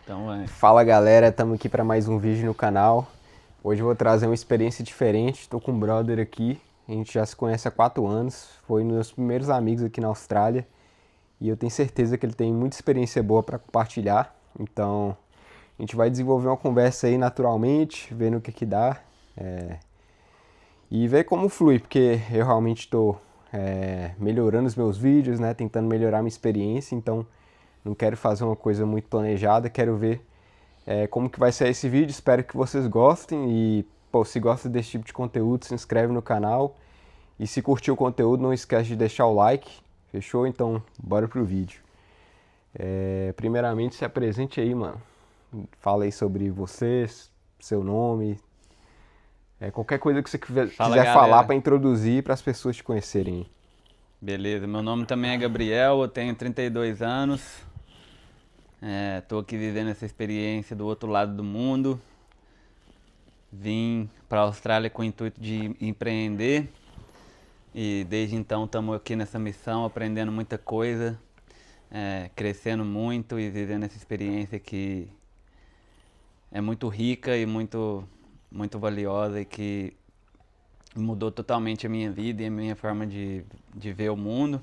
Então, Fala galera, estamos aqui para mais um vídeo no canal. Hoje eu vou trazer uma experiência diferente. Estou com um brother aqui, a gente já se conhece há 4 anos, foi um dos meus primeiros amigos aqui na Austrália e eu tenho certeza que ele tem muita experiência boa para compartilhar. Então a gente vai desenvolver uma conversa aí naturalmente, vendo o que que dá e ver como flui, porque eu realmente estou melhorando os meus vídeos, né, tentando melhorar minha experiência, então não quero fazer uma coisa muito planejada, quero ver como que vai ser esse vídeo. Espero que vocês gostem e, pô, se gosta desse tipo de conteúdo, se inscreve no canal. E se curtiu o conteúdo, não esquece de deixar o like. Fechou? Então, bora pro vídeo. Primeiramente, se apresente aí, mano. Fala aí sobre você, seu nome, qualquer coisa que você fala quiser falar galera, para introduzir para as pessoas te conhecerem. beleza? Meu nome também é Gabriel, eu tenho 32 anos, tô aqui vivendo essa experiência do outro lado do mundo. Vim para a Austrália com o intuito de empreender e desde então estamos aqui nessa missão, aprendendo muita coisa, crescendo muito e vivendo essa experiência que é muito rica e muito valiosa e que mudou totalmente a minha vida e a minha forma de ver o mundo.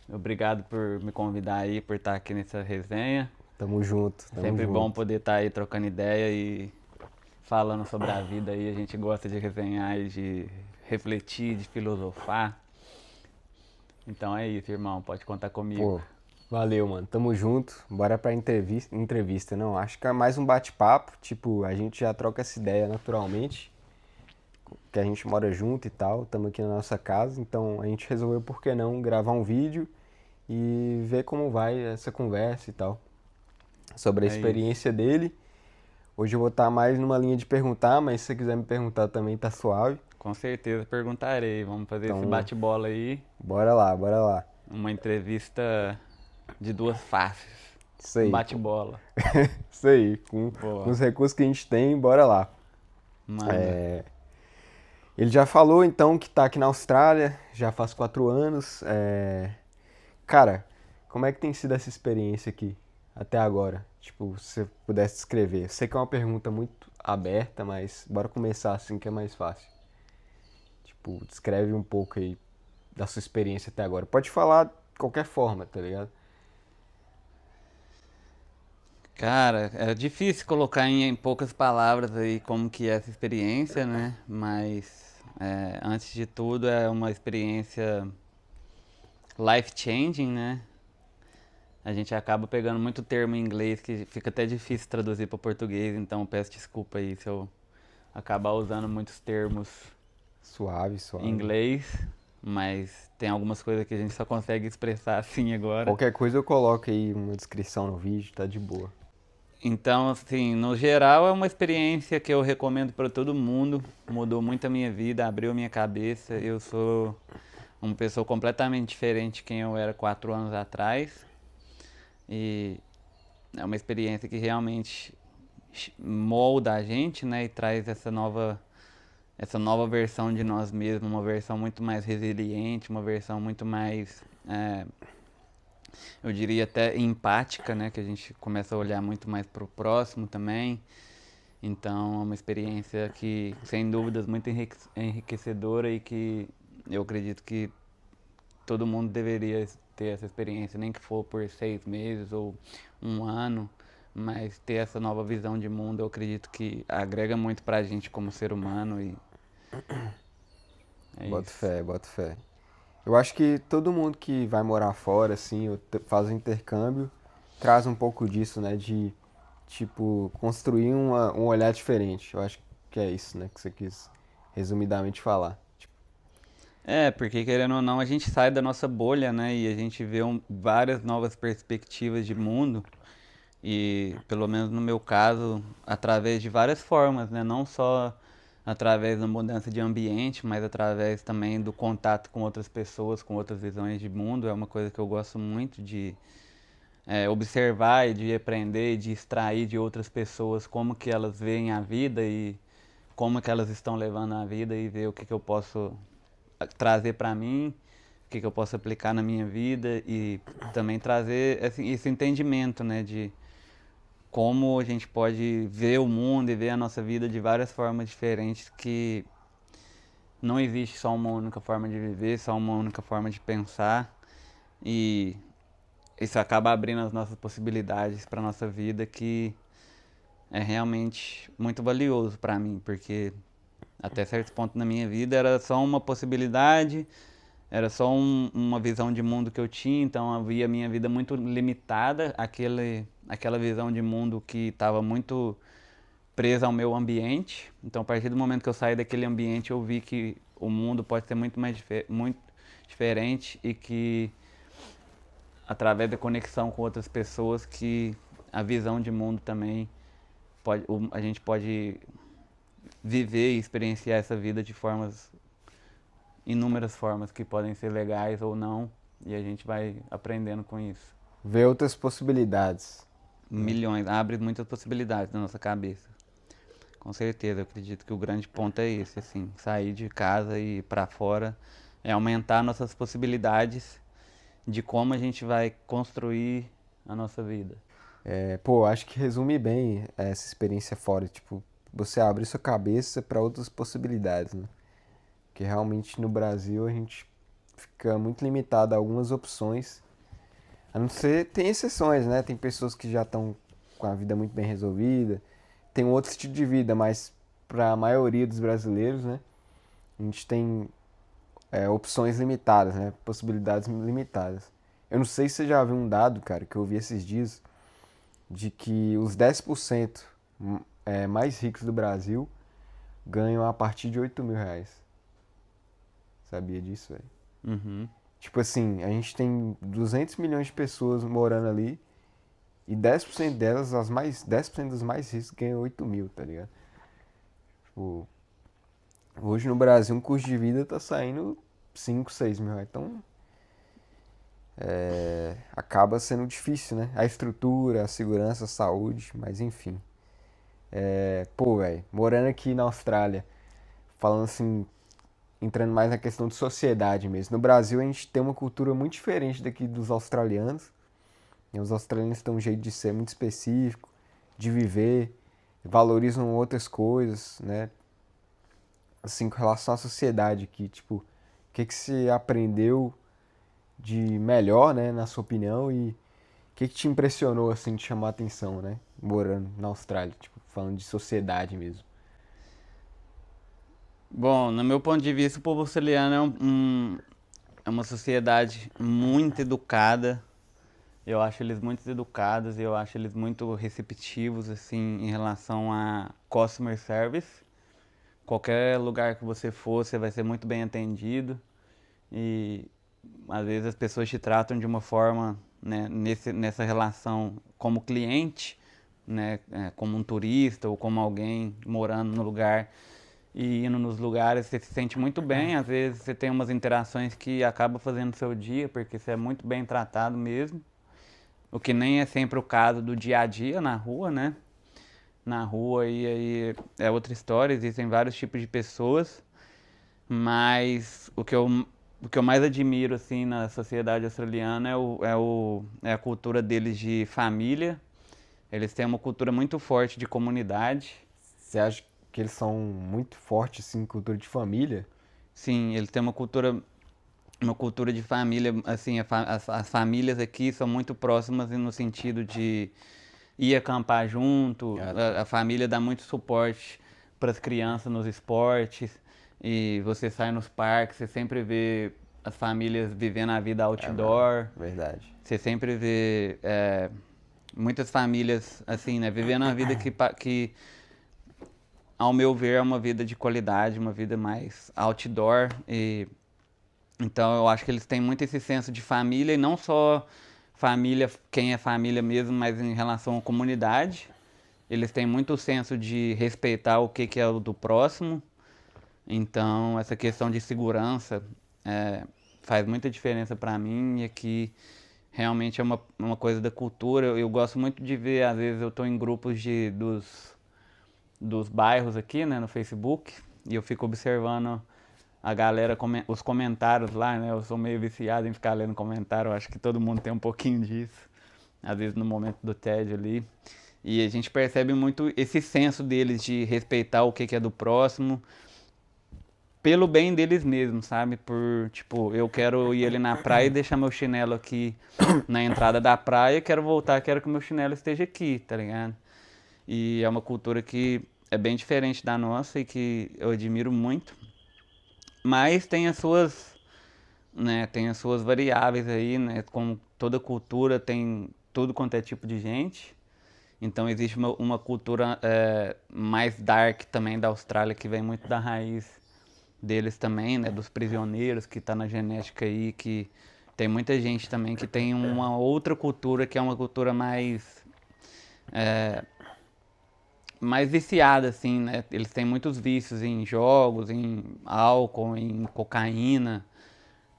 Obrigado por me convidar aí, por estar aqui nessa resenha. Tamo junto, É tamo sempre bom junto. poder estar aí trocando ideia e falando sobre a vida aí. A gente gosta de resenhar e de refletir, de filosofar. Então é isso, irmão. Pode contar comigo. Pô, valeu, mano. Tamo junto. Bora pra entrevista, não. Acho que é mais um bate-papo. Tipo, a gente já troca essa ideia naturalmente, que a gente mora junto e tal. Tamo aqui na nossa casa. Então a gente resolveu, por que não, gravar um vídeo e ver como vai essa conversa e tal. Sobre a É isso. experiência dele. Hoje eu vou estar mais numa linha de perguntar, mas se você quiser me perguntar também tá suave. Com certeza perguntarei. Vamos fazer esse Então, bate-bola aí. bora lá, bora lá. Uma entrevista de duas faces. Isso Um aí, pô. bate-bola. Isso aí. Com Boa. os recursos que a gente tem, bora lá. Manda. Ele já falou então que tá aqui na Austrália, já faz 4 anos. Cara, como é que tem sido essa experiência aqui até agora? Tipo, se você pudesse descrever. Eu sei que é uma pergunta muito aberta, mas bora começar assim que é mais fácil. Tipo, descreve um pouco aí da sua experiência até agora. Pode falar de qualquer forma, tá ligado? Cara, é difícil colocar em poucas palavras aí como que é essa experiência, né? Mas antes de tudo é uma experiência life-changing, né? A gente acaba pegando muito termo em inglês que fica até difícil traduzir para português, então peço desculpa aí se eu acabar usando muitos termos Suave, em suave. inglês, mas tem algumas coisas que a gente só consegue expressar assim agora. Qualquer coisa eu coloco aí uma descrição no vídeo, tá de boa. Então, assim, no geral é uma experiência que eu recomendo para todo mundo. Mudou muito a minha vida, abriu minha cabeça. Eu sou uma pessoa completamente diferente de quem eu era 4 anos atrás. E é uma experiência que realmente molda a gente, né? E traz essa nova versão de nós mesmos, uma versão muito mais resiliente, uma versão muito mais, eu diria até empática, né? Que a gente começa a olhar muito mais para o próximo também. Então é uma experiência que, sem dúvidas, muito enriquecedora e que eu acredito que todo mundo deveria ter essa experiência, nem que for por 6 meses ou um ano, mas ter essa nova visão de mundo, eu acredito que agrega muito pra gente como ser humano e é Boto isso. fé, boto fé. Eu acho que todo mundo que vai morar fora, assim, ou faz um intercâmbio, traz um pouco disso, né? De, tipo, construir um olhar diferente. Eu acho que é isso, né? Que você quis resumidamente falar. Tipo, Porque querendo ou não, a gente sai da nossa bolha, né? E a gente vê várias novas perspectivas de mundo. E, pelo menos no meu caso, através de várias formas, né? Não só através da mudança de ambiente, mas através também do contato com outras pessoas, com outras visões de mundo. É uma coisa que eu gosto muito de observar e de aprender e de extrair de outras pessoas como que elas veem a vida e como que elas estão levando a vida e ver o que eu posso trazer para mim, o que eu posso aplicar na minha vida e também trazer esse entendimento, né, de como a gente pode ver o mundo e ver a nossa vida de várias formas diferentes, que não existe só uma única forma de viver, só uma única forma de pensar, e isso acaba abrindo as nossas possibilidades para nossa vida, que é realmente muito valioso para mim, porque até certo ponto na minha vida era só uma possibilidade, era só uma visão de mundo que eu tinha, então eu via a minha vida muito limitada, aquela visão de mundo que estava muito presa ao meu ambiente. Então, a partir do momento que eu saí daquele ambiente, eu vi que o mundo pode ser muito diferente, e que através da conexão com outras pessoas, que a visão de mundo também a gente pode viver e experienciar essa vida de inúmeras formas, que podem ser legais ou não, e a gente vai aprendendo com isso. Ver outras possibilidades, né? Milhões, abre muitas possibilidades na nossa cabeça. Com certeza, eu acredito que o grande ponto é esse, assim, sair de casa e ir pra fora, é aumentar nossas possibilidades de como a gente vai construir a nossa vida. Pô, acho que resume bem essa experiência fora, tipo, você abre sua cabeça para outras possibilidades, né? Porque realmente no Brasil a gente fica muito limitado a algumas opções. A não ser, tem exceções, né? Tem pessoas que já estão com a vida muito bem resolvida, tem um outro estilo de vida, mas para a maioria dos brasileiros, né? A gente tem opções limitadas, né? Possibilidades limitadas. Eu não sei se você já viu um dado, cara, que eu vi esses dias, de que os 10% mais ricos do Brasil ganham a partir de R$ 8.000. Sabia disso, velho? Uhum. Tipo assim, a gente tem 200 milhões de pessoas morando ali e 10% delas, 10% dos mais ricos ganham 8.000, tá ligado? Tipo, hoje no Brasil um custo de vida tá saindo 5, 6 mil reais. Então, acaba sendo difícil, né? A estrutura, a segurança, a saúde, mas enfim. Pô, velho, morando aqui na Austrália, falando assim, entrando mais na questão de sociedade mesmo. No Brasil a gente tem uma cultura muito diferente daqui dos australianos. E os australianos têm um jeito de ser muito específico, de viver, valorizam outras coisas, né? Assim, com relação à sociedade aqui, tipo, o que que você aprendeu de melhor, né, na sua opinião, e o que te impressionou, assim, de chamar a atenção, né, morando na Austrália, tipo, falando de sociedade mesmo. Bom, no meu ponto de vista, o povo australiano é uma sociedade muito educada. Eu acho eles muito educados, eu acho eles muito receptivos, assim, em relação a customer service. Qualquer lugar que você for, você vai ser muito bem atendido. E às vezes as pessoas te tratam de uma forma, né, nessa relação como cliente, né, como um turista ou como alguém morando no lugar e indo nos lugares, você se sente muito bem. Às vezes você tem umas interações que acabam fazendo o seu dia, porque você é muito bem tratado mesmo. O que nem é sempre o caso do dia a dia na rua, né? Na rua aí é outra história, existem vários tipos de pessoas, mas o que eu mais admiro assim na sociedade australiana é a cultura deles de família. Eles têm uma cultura muito forte de comunidade. Você acha que eles são muito fortes, assim, em cultura de família? Sim, eles têm uma cultura de família, assim, as famílias aqui são muito próximas no sentido de ir acampar junto, Ah, tá. a família dá muito suporte para as crianças nos esportes, e você sai nos parques, você sempre vê as famílias vivendo a vida É, mano, outdoor, verdade. você sempre vê muitas famílias, assim, né, vivendo uma vida que, ao meu ver, é uma vida de qualidade, uma vida mais outdoor, e então eu acho que eles têm muito esse senso de família, e não só família, quem é família mesmo, mas em relação à comunidade. Eles têm muito o senso de respeitar o que é o do próximo. Então essa questão de segurança faz muita diferença para mim, e aqui realmente é uma coisa da cultura. Eu gosto muito de ver, às vezes eu estou em grupos dos bairros aqui, né, no Facebook, e eu fico observando a galera, os comentários lá, né? Eu sou meio viciado em ficar lendo comentário, eu acho que todo mundo tem um pouquinho disso, às vezes no momento do tédio ali. E a gente percebe muito esse senso deles de respeitar o que que é do próximo, pelo bem deles mesmos, sabe? Por, tipo, eu quero ir ali na praia e deixar meu chinelo aqui na entrada da praia, quero voltar, quero que meu chinelo esteja aqui, tá ligado? E é uma cultura que é bem diferente da nossa e que eu admiro muito, mas tem as suas, né, tem as suas variáveis aí, né? Como toda cultura tem tudo quanto é tipo de gente. Então existe uma cultura mais dark também da Austrália que vem muito da raiz deles também, né? Dos prisioneiros que está na genética aí, que tem muita gente também que tem uma outra cultura que é uma cultura mais viciada, assim, né? Eles têm muitos vícios em jogos, em álcool, em cocaína,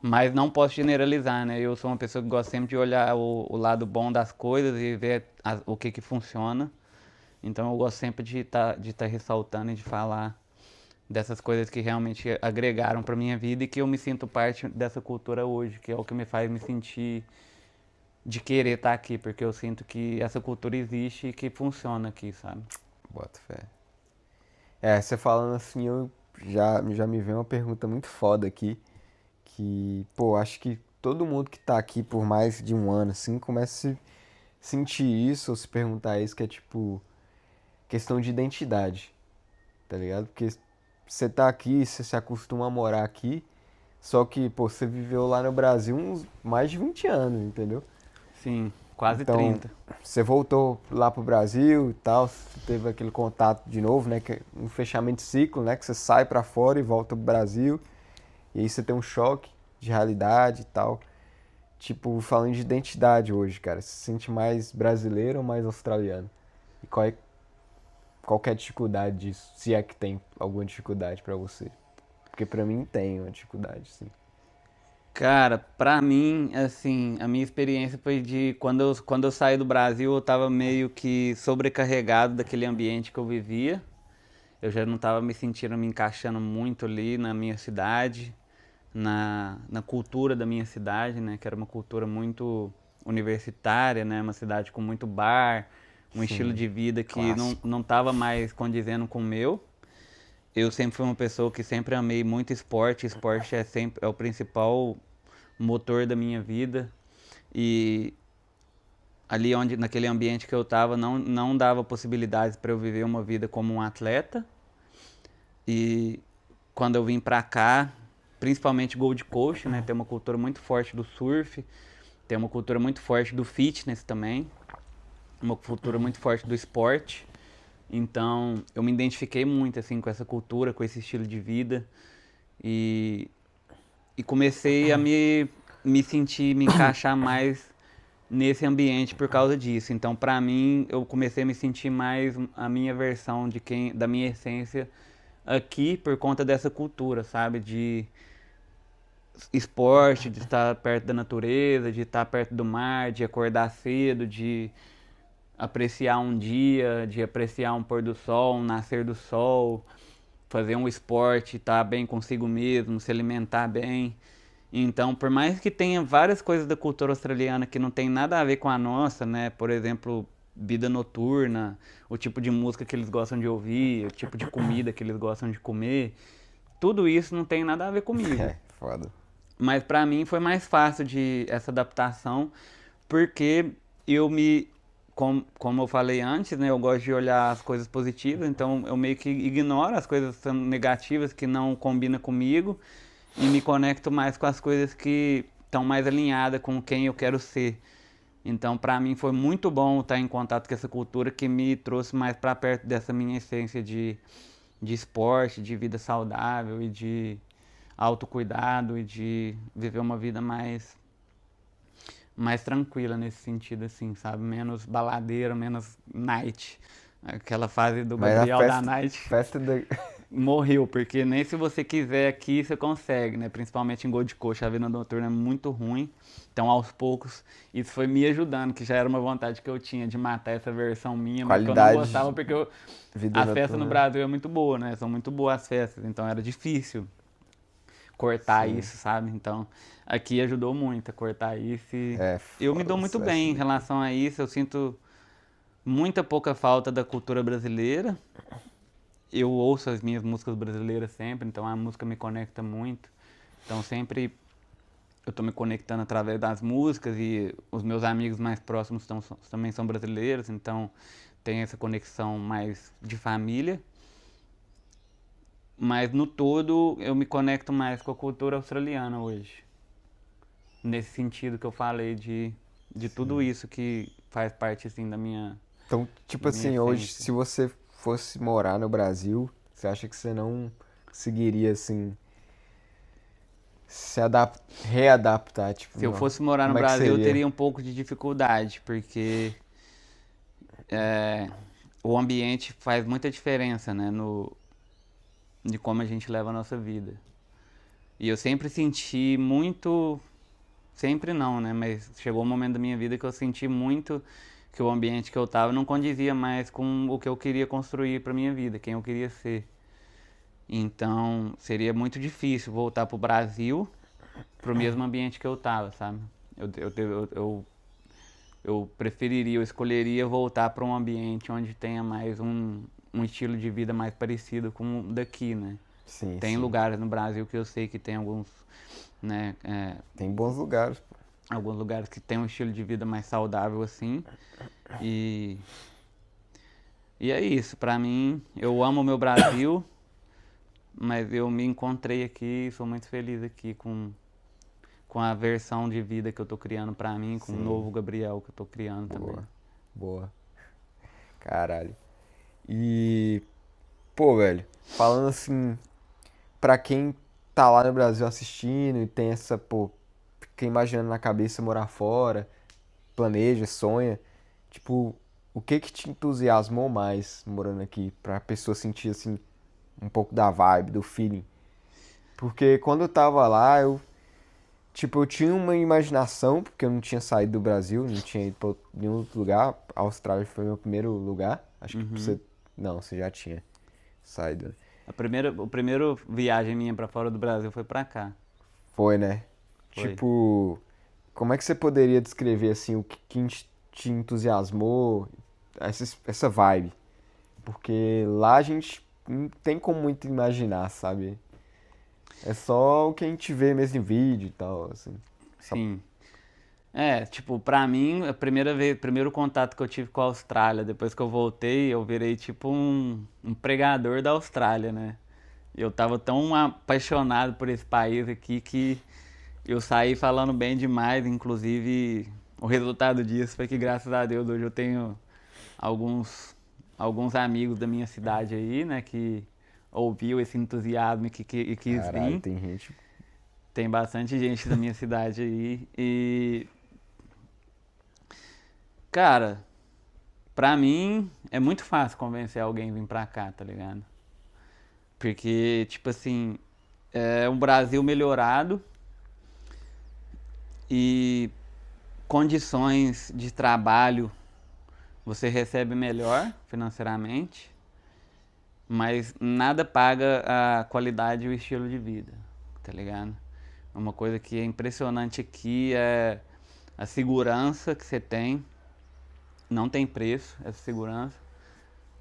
mas não posso generalizar, né? Eu sou uma pessoa que gosta sempre de olhar o lado bom das coisas e ver o que que funciona. Então eu gosto sempre de tá ressaltando e de falar dessas coisas que realmente agregaram para minha vida e que eu me sinto parte dessa cultura hoje, que é o que me faz me sentir de querer estar aqui, porque eu sinto que essa cultura existe e que funciona aqui, sabe? Bota fé. Você falando assim, já me veio uma pergunta muito foda aqui, que, pô, acho que todo mundo que tá aqui por mais de um ano, assim, começa a sentir isso ou se perguntar isso, que é tipo, questão de identidade, tá ligado? Porque você tá aqui, você se acostuma a morar aqui, só que, pô, você viveu lá no Brasil uns mais de 20 anos, entendeu? Sim, quase Então, 30. você voltou lá pro Brasil e tal, você teve aquele contato de novo, né? Que é um fechamento de ciclo, né? Que você sai pra fora e volta pro Brasil. E aí você tem um choque de realidade e tal. Tipo, falando de identidade hoje, cara. Você se sente mais brasileiro ou mais australiano? E qual que é a dificuldade disso? Se é que tem alguma dificuldade pra você. Porque pra mim tem uma dificuldade, sim. Cara, pra mim, assim, a minha experiência foi de quando eu saí do Brasil, eu tava meio que sobrecarregado daquele ambiente que eu vivia. Eu já não tava me sentindo me encaixando muito ali na minha cidade, na cultura da minha cidade, né? Que era uma cultura muito universitária, né? Uma cidade com muito bar, um estilo Sim, de vida que clássico. não tava mais condizendo com o meu. Eu sempre fui uma pessoa que sempre amei muito esporte. Esporte é sempre o principal motor da minha vida. E ali onde naquele ambiente que eu estava não dava possibilidades para eu viver uma vida como um atleta. E quando eu vim para cá, principalmente Gold Coast, né, tem uma cultura muito forte do surf, tem uma cultura muito forte do fitness também, uma cultura muito forte do esporte. Então, eu me identifiquei muito assim com essa cultura, com esse estilo de vida e comecei a me sentir, me encaixar mais nesse ambiente por causa disso. Então, para mim, eu comecei a me sentir mais a minha versão de quem, da minha essência aqui por conta dessa cultura, sabe? De esporte, de estar perto da natureza, de estar perto do mar, de acordar cedo, de apreciar um dia, de apreciar um pôr do sol, um nascer do sol, fazer um esporte, estar bem consigo mesmo, se alimentar bem. Então, por mais que tenha várias coisas da cultura australiana que não tem nada a ver com a nossa, né? Por exemplo, vida noturna, o tipo de música que eles gostam de ouvir, o tipo de comida que eles gostam de comer, tudo isso não tem nada a ver comigo. É, foda. Mas pra mim foi mais fácil de essa adaptação, porque eu me, como eu falei antes, né, eu gosto de olhar as coisas positivas, então eu meio que ignoro as coisas negativas que não combinam comigo e me conecto mais com as coisas que estão mais alinhadas com quem eu quero ser. Então, pra mim foi muito bom estar em contato com essa cultura que me trouxe mais pra perto dessa minha essência de esporte, de vida saudável e de autocuidado e de viver uma vida mais tranquila nesse sentido, assim, sabe? Menos baladeira, menos night. Aquela fase do Mas a Gabriel da festa, Night festa da... morreu, porque nem se você quiser aqui você consegue, né? Principalmente em Gold Coast, a vida noturna é muito ruim. Então, aos poucos, isso foi me ajudando, que já era uma vontade que eu tinha de matar essa versão minha, mas que eu não gostava qualidade porque de vida as festas no noturna. Brasil é muito boa, né? São muito boas as festas, então era difícil cortar Sim. isso, sabe? Então, aqui ajudou muito a cortar isso e É eu me dou foda muito essa bem em daqui. relação a isso. Eu sinto muita pouca falta da cultura brasileira. Eu ouço as minhas músicas brasileiras sempre, então a música me conecta muito. Então sempre eu tô me conectando através das músicas e os meus amigos mais próximos também são brasileiros, então tem essa conexão mais de família. Mas no todo eu me conecto mais com a cultura australiana hoje. Nesse sentido que eu falei de tudo Sim. isso que faz parte assim Então, tipo da minha assim, hoje, essência. se você fosse morar no Brasil, você acha que você não conseguiria, assim, readaptar, tipo, Se eu não. fosse morar no Como é que Brasil, eu seria? teria um pouco de dificuldade, porque o ambiente faz muita diferença, né, no, de como a gente leva a nossa vida. E eu sempre senti muito, sempre não, né, mas chegou um momento da minha vida que eu senti muito que o ambiente que eu estava não condizia mais com o que eu queria construir para minha vida, quem eu queria ser. Então, seria muito difícil voltar pro Brasil, pro mesmo ambiente que eu estava, sabe? Eu preferiria, eu escolheria voltar para um ambiente onde tenha mais um estilo de vida mais parecido com o daqui, né? Sim, Tem sim. lugares no Brasil que eu sei que tem alguns, né, Tem bons lugares, pô. alguns lugares que tem um estilo de vida mais saudável assim. E, e é isso, pra mim, eu amo o meu Brasil, mas eu me encontrei aqui e sou muito feliz aqui com a versão de vida que eu tô criando pra mim, com o Sim, novo Gabriel que eu tô criando também. boa, boa. Caralho. E, pô, velho, falando assim, pra quem tá lá no Brasil assistindo e tem essa, pô, fica imaginando na cabeça morar fora, planeja, sonha, tipo, o que que te entusiasmou mais morando aqui pra pessoa sentir assim um pouco da vibe, do feeling? Porque quando eu tava lá, eu tinha uma imaginação, porque eu não tinha saído do Brasil, não tinha ido pra nenhum outro lugar. A Austrália foi meu primeiro lugar. Acho que Uhum. você, não, você já tinha saído, né? A primeira viagem minha pra fora do Brasil foi pra cá. Foi, né? Foi. Tipo, como é que você poderia descrever assim o que te entusiasmou, essa vibe? Porque lá a gente não tem como muito imaginar, sabe? É só o que a gente vê mesmo em vídeo e tal, assim. Só- Sim. É, tipo, pra mim, a primeira vez, primeiro contato que eu tive com a Austrália, depois que eu voltei, eu virei tipo um pregador da Austrália, né? Eu tava tão apaixonado por esse país aqui que eu saí falando bem demais, inclusive o resultado disso foi que graças a Deus hoje eu tenho alguns alguns amigos da minha cidade aí, né, que ouviu esse entusiasmo e quis Caralho, vir. tem gente. Tem bastante gente da minha cidade aí e cara, pra mim é muito fácil convencer alguém a vir pra cá, tá ligado? Porque tipo assim, é um Brasil melhorado e condições de trabalho você recebe melhor financeiramente, mas nada paga a qualidade e o estilo de vida, tá ligado? Uma coisa que é impressionante aqui é a segurança que você tem, não tem preço essa segurança.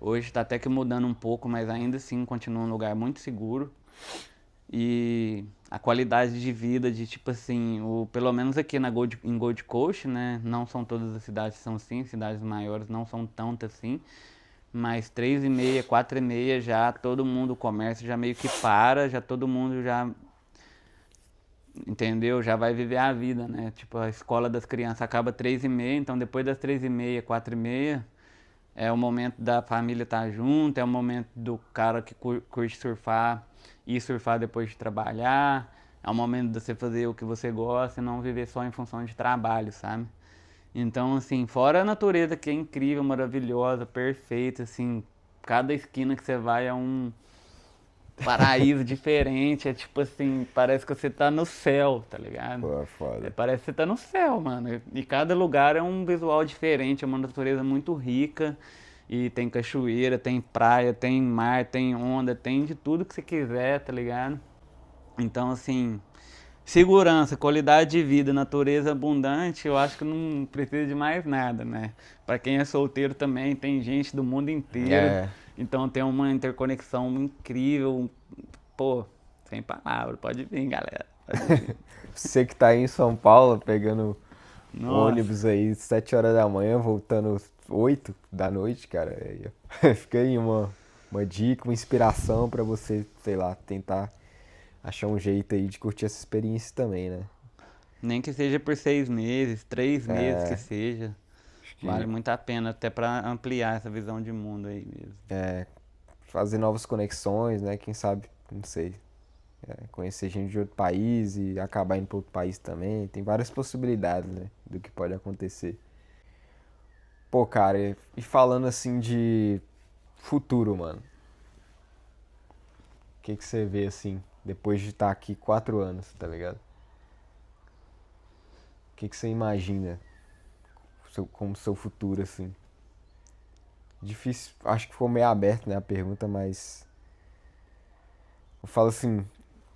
Hoje está até que mudando um pouco, mas ainda assim continua um lugar muito seguro. E a qualidade de vida de tipo assim, pelo menos aqui em Gold Coast, né? Não são todas as cidades que são assim, cidades maiores não são tantas assim. Mas 3h30, 4h30 já todo mundo, o comércio já meio que para, já todo mundo já, entendeu? Já vai viver a vida, né? Tipo, a escola das crianças acaba 3h30, então depois das 3h30, 4h30, é o momento da família estar junto, é o momento do cara que curte surfar ir surfar depois de trabalhar, é o momento de você fazer o que você gosta e não viver só em função de trabalho, sabe? Então, assim, fora a natureza que é incrível, maravilhosa, perfeita, assim, cada esquina que você vai é um paraíso diferente, é tipo assim, parece que você tá no céu, tá ligado? Pô, é É, foda. parece que você tá no céu, mano. E cada lugar é um visual diferente, é uma natureza muito rica. E tem cachoeira, tem praia, tem mar, tem onda, tem de tudo que você quiser, tá ligado? Então, assim, segurança, qualidade de vida, natureza abundante, eu acho que não precisa de mais nada, né? Para quem é solteiro também, tem gente do mundo inteiro, É, então tem uma interconexão incrível. Pô, sem palavras, pode vir, galera. Pode vir. você que tá aí em São Paulo, pegando Nossa, ônibus aí 7 horas da manhã, voltando 8 da noite, cara. Fica aí uma dica, uma inspiração pra você, sei lá, tentar achar um jeito aí de curtir essa experiência também, né? nem que seja por 6 meses, 3 meses que É, seja, acho vale que muito a pena até para ampliar essa visão de mundo aí mesmo. fazer novas conexões, né? Quem sabe, não sei, conhecer gente de outro país e acabar indo para outro país também. Tem várias possibilidades, né? Do que pode acontecer. Pô, cara, e falando assim de futuro, mano. O que que você vê assim, depois de estar aqui 4 anos, tá ligado? O que que você imagina como seu futuro, assim? Difícil, acho que ficou meio aberto, né, a pergunta, mas eu falo assim,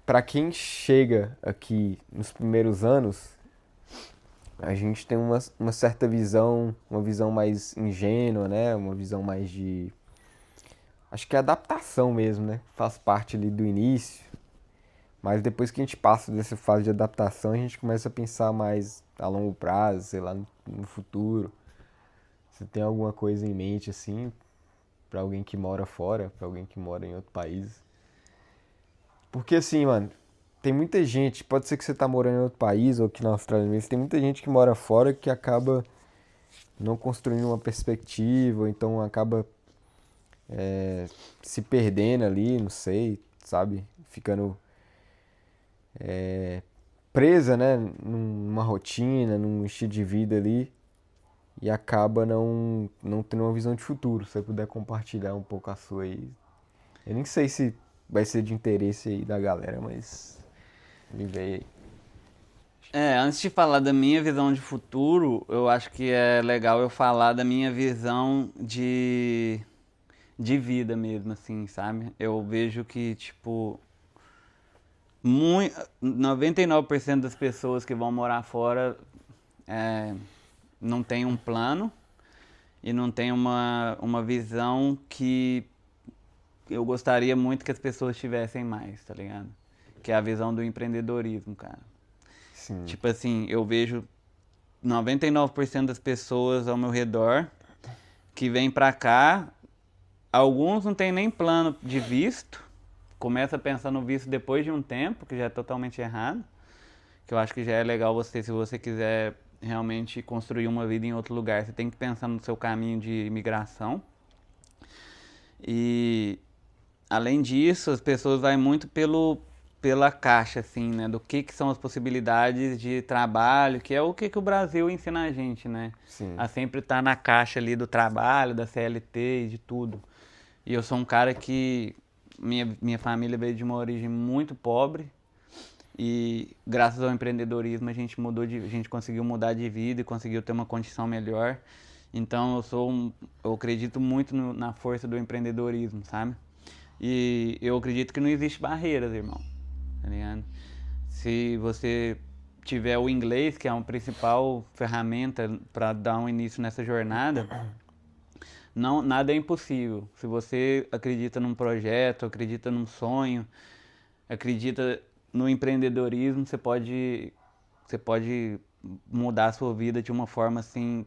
pra quem chega aqui nos primeiros anos, a gente tem uma certa visão, uma visão mais ingênua, né? Uma visão mais de. Acho que é adaptação mesmo, né? Faz parte ali do início. Mas depois que a gente passa dessa fase de adaptação, a gente começa a pensar mais a longo prazo, sei lá, no futuro. Você tem alguma coisa em mente assim, pra alguém que mora fora, pra alguém que mora em outro país? Porque assim, mano, tem muita gente, pode ser que você tá morando em outro país ou aqui na Austrália mesmo, tem muita gente que mora fora que acaba não construindo uma perspectiva, ou então acaba se perdendo ali, não sei, sabe? Ficando presa, né, numa rotina, num estilo de vida ali e acaba não tendo uma visão de futuro. Se você puder compartilhar um pouco a sua aí. Eu nem sei se vai ser de interesse aí da galera, mas me veio aí. Antes de falar da minha visão de futuro, eu acho que é legal eu falar da minha visão de vida mesmo, assim, sabe? Eu vejo que, tipo, muito, 99% das pessoas que vão morar fora é, não tem um plano e não tem uma visão que eu gostaria muito que as pessoas tivessem mais, tá ligado? Que é a visão do empreendedorismo, cara. Sim, Tipo assim, eu vejo 99% das pessoas ao meu redor que vêm pra cá, alguns não tem nem plano de visto, começa a pensar no visto depois de um tempo, que já é totalmente errado, que eu acho que já é legal você, se você quiser realmente construir uma vida em outro lugar, você tem que pensar no seu caminho de imigração. E além disso, as pessoas vão muito pela caixa, assim, né? Do que são as possibilidades de trabalho, que é o que o Brasil ensina a gente, né? sim. A sempre estar na caixa ali do trabalho, da CLT e de tudo. E eu sou um cara que minha família veio de uma origem muito pobre e graças ao empreendedorismo a gente conseguiu mudar de vida e conseguiu ter uma condição melhor. Então eu acredito muito na força do empreendedorismo, sabe? E eu acredito que não existe barreiras, irmão. Tá ligado? Se você tiver o inglês, que é a principal ferramenta para dar um início nessa jornada, não, nada é impossível. Se você acredita num projeto, acredita num sonho, acredita no empreendedorismo, você pode mudar a sua vida de uma forma assim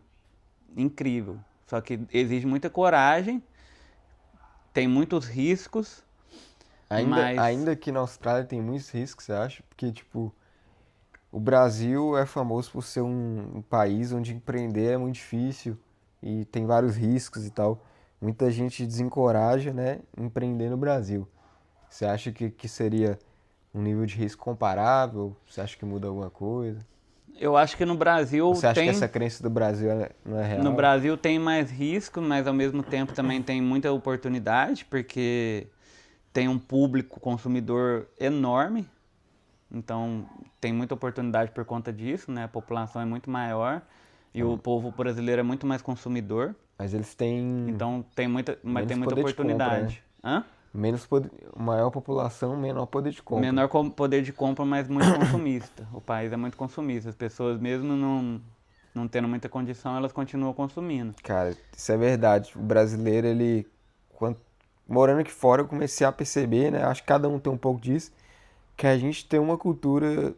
incrível. Só que exige muita coragem, tem muitos riscos, mas Ainda aqui na Austrália tem muitos riscos, você acha? Porque, tipo, o Brasil é famoso por ser um país onde empreender é muito difícil e tem vários riscos e tal. Muita gente desencoraja, né, empreender no Brasil. Você acha que seria um nível de risco comparável? Você acha que muda alguma coisa? eu acho que no Ou Brasil você acha que essa tem crença do Brasil não é no real? Brasil tem mais risco, mas ao mesmo tempo também tem muita oportunidade, porque tem um público consumidor enorme, então tem muita oportunidade por conta disso, né? A população é muito maior e o povo brasileiro é muito mais consumidor, Mas eles têm então tem muita, mas tem menos muita poder de compra, né? oportunidade. Hã? maior população, menor poder de compra. Menor poder de compra, mas muito consumista. O país é muito consumista. As pessoas, mesmo não tendo muita condição, elas continuam consumindo. Cara, isso é verdade. O brasileiro, quando- morando aqui fora, eu comecei a perceber, né? Acho que cada um tem um pouco disso, que a gente tem uma cultura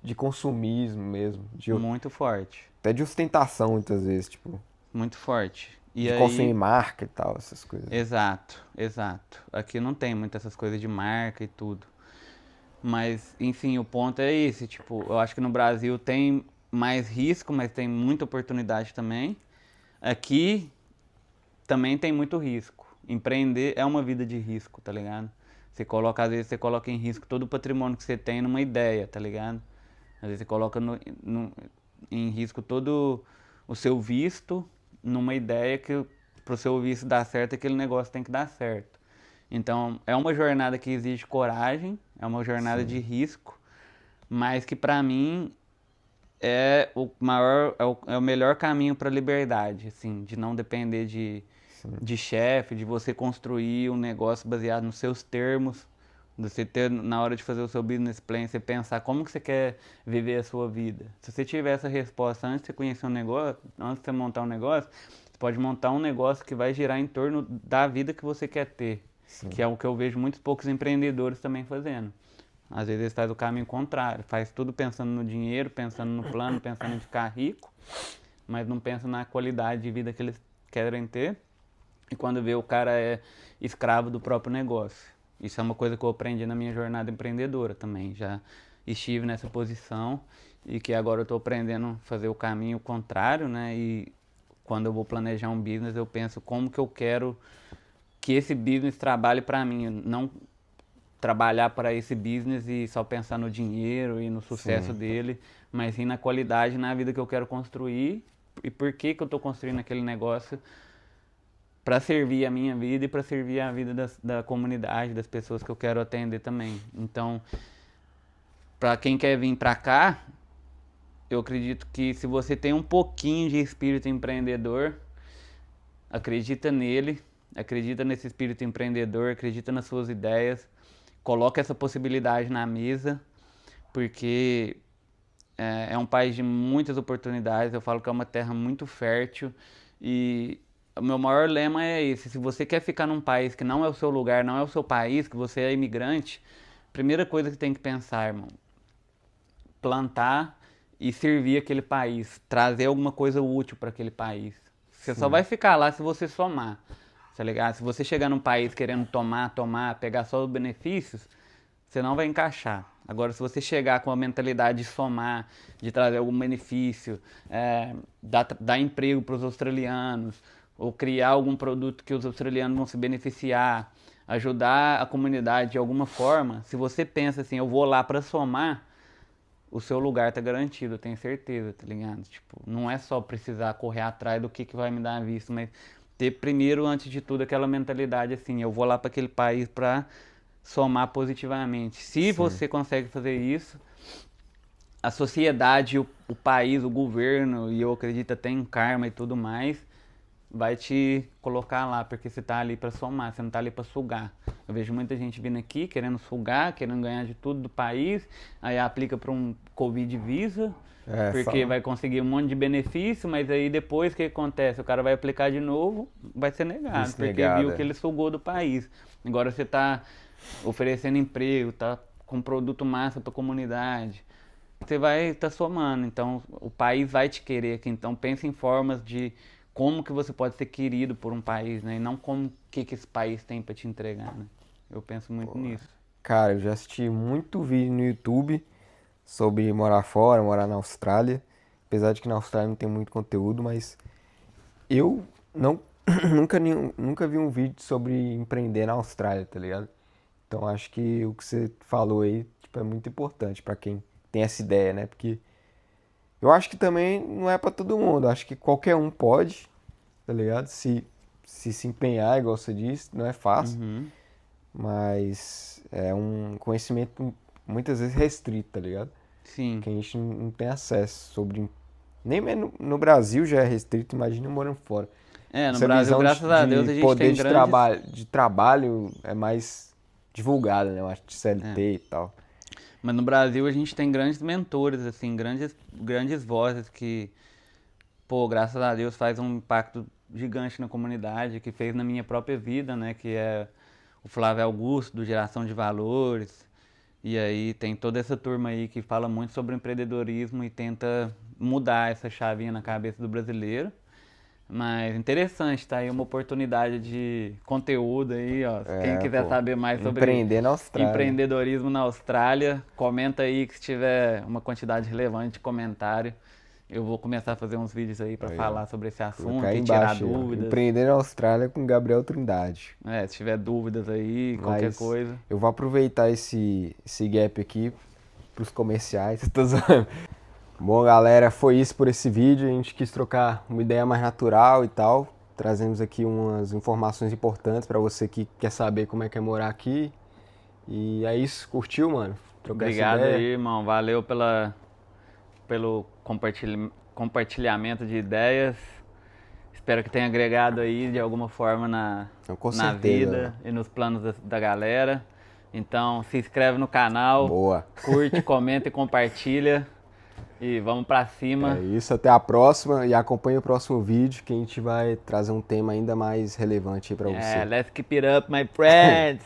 de consumismo mesmo, Muito forte. até de ostentação muitas vezes, tipo, Muito forte. E de consumir aí, marca e tal, essas coisas. exato, exato. Aqui não tem muitas essas coisas de marca e tudo. Mas, enfim, o ponto é esse, tipo, eu acho que no Brasil tem mais risco, mas tem muita oportunidade também. Aqui também tem muito risco. Empreender é uma vida de risco, tá ligado? Às vezes você coloca em risco todo o patrimônio que você tem numa ideia, tá ligado? Às vezes você coloca em risco todo o seu visto numa ideia que pro seu visto dar certo, aquele negócio tem que dar certo. Então, é uma jornada que exige coragem, é uma jornada de risco, mas que pra mim é o melhor caminho para a liberdade, assim, de não depender de chefe, de você construir um negócio baseado nos seus termos, de você ter, na hora de fazer o seu business plan, você pensar como que você quer viver a sua vida. Se você tiver essa resposta antes de você conhecer um negócio, antes de você montar um negócio, você pode montar um negócio que vai girar em torno da vida que você quer ter, que é o que eu vejo muitos poucos empreendedores também fazendo. Às vezes eles fazem o caminho contrário, faz tudo pensando no dinheiro, pensando no plano, pensando em ficar rico, mas não pensa na qualidade de vida que eles querem ter. E quando vê, o cara é escravo do próprio negócio. Isso é uma coisa que eu aprendi na minha jornada empreendedora também. Já estive nessa posição e que agora eu estou aprendendo a fazer o caminho contrário, né? E quando eu vou planejar um business, eu penso como que eu quero que esse business trabalhe para mim, não trabalhar para esse business e só pensar no dinheiro e no sucesso dele, mas sim na qualidade na vida que eu quero construir e por que que eu estou construindo aquele negócio para servir a minha vida e para servir a vida da comunidade, das pessoas que eu quero atender também. Então, para quem quer vir para cá, eu acredito que se você tem um pouquinho de espírito empreendedor, acredita nele, acredita nesse espírito empreendedor, acredita nas suas ideias, coloca essa possibilidade na mesa, porque é um país de muitas oportunidades. Eu falo que é uma terra muito fértil e o meu maior lema é esse: se você quer ficar num país que não é o seu lugar, não é o seu país, que você é imigrante, primeira coisa que tem que pensar, irmão, plantar e servir aquele país, trazer alguma coisa útil para aquele país. Você só vai ficar lá se você somar, tá ligado? Se você chegar num país querendo tomar, pegar só os benefícios, você não vai encaixar. Agora, se você chegar com a mentalidade de somar, de trazer algum benefício, dar emprego para os australianos, ou criar algum produto que os australianos vão se beneficiar, ajudar a comunidade de alguma forma, se você pensa assim, eu vou lá para somar, o seu lugar tá garantido, eu tenho certeza, tá ligado? Tipo, não é só precisar correr atrás do que vai me dar visto, mas ter primeiro, antes de tudo, aquela mentalidade assim, eu vou lá para aquele país para somar positivamente. Se você consegue fazer isso, a sociedade, o país, o governo, e eu acredito até em karma e tudo mais, vai te colocar lá, porque você tá ali para somar, você não tá ali para sugar. Eu vejo muita gente vindo aqui querendo sugar, querendo ganhar de tudo do país, aí aplica para um Covid Visa, porque vai conseguir um monte de benefício, mas aí depois o que acontece? O cara vai aplicar de novo, vai ser negado, Isso porque negado, viu que ele sugou do país. Agora você tá oferecendo emprego, tá com produto massa para a comunidade, você vai estar somando. Então o país vai te querer aqui. Então pense em formas de como que você pode ser querido por um país, né? E não como que esse país tem para te entregar, né? Eu penso muito nisso. Cara, eu já assisti muito vídeo no YouTube sobre morar fora, morar na Austrália. Apesar de que na Austrália não tem muito conteúdo, mas eu não nunca vi um vídeo sobre empreender na Austrália, tá ligado? Então acho que o que você falou aí, tipo, é muito importante pra quem tem essa ideia, né? Porque eu acho que também não é pra todo mundo. Eu acho que qualquer um pode, tá ligado? Se empenhar, igual você disse, não é fácil, Uhum. mas é um conhecimento muitas vezes restrito, tá ligado? Sim. Que a gente não tem acesso sobre. Nem mesmo no Brasil já é restrito, imagina morando fora. No essa Brasil, visão graças a Deus, a de gente poder tem de trabalho é mais divulgada, né? Eu acho, de CLT e tal. Mas no Brasil a gente tem grandes mentores, assim, grandes vozes que, pô, graças a Deus faz um impacto gigante na comunidade, que fez na minha própria vida, né? Que é o Flávio Augusto, do Geração de Valores. E aí tem toda essa turma aí que fala muito sobre empreendedorismo e tenta mudar essa chavinha na cabeça do brasileiro. Mas interessante, tá aí uma oportunidade de conteúdo aí, ó. Quem É, quiser pô. saber mais sobre Empreender na Austrália. empreendedorismo na Austrália, comenta aí que se tiver uma quantidade relevante de comentário, eu vou começar a fazer uns vídeos aí pra Aí, ó. falar sobre esse Colocar assunto aí e tirar embaixo aí, ó. dúvidas. Empreender na Austrália com Gabriel Trindade. Se tiver dúvidas aí, qualquer Mas coisa. eu vou aproveitar esse gap aqui pros comerciais. Tô zoando. Bom, galera, foi isso por esse vídeo. A gente quis trocar uma ideia mais natural e tal. Trazemos aqui umas informações importantes pra você que quer saber como é que é morar aqui. E é isso. Curtiu, mano? Trocar essa Obrigado ideia? aí, irmão. Valeu pelo compartilhamento de ideias. Espero que tenha agregado aí de alguma forma Então, com na certeza. vida e nos planos da galera. Então se inscreve no canal, Boa. curte, comenta e compartilha. E vamos pra cima. É isso, até a próxima e acompanhe o próximo vídeo que a gente vai trazer um tema ainda mais relevante aí pra você. Let's keep it up, my friends!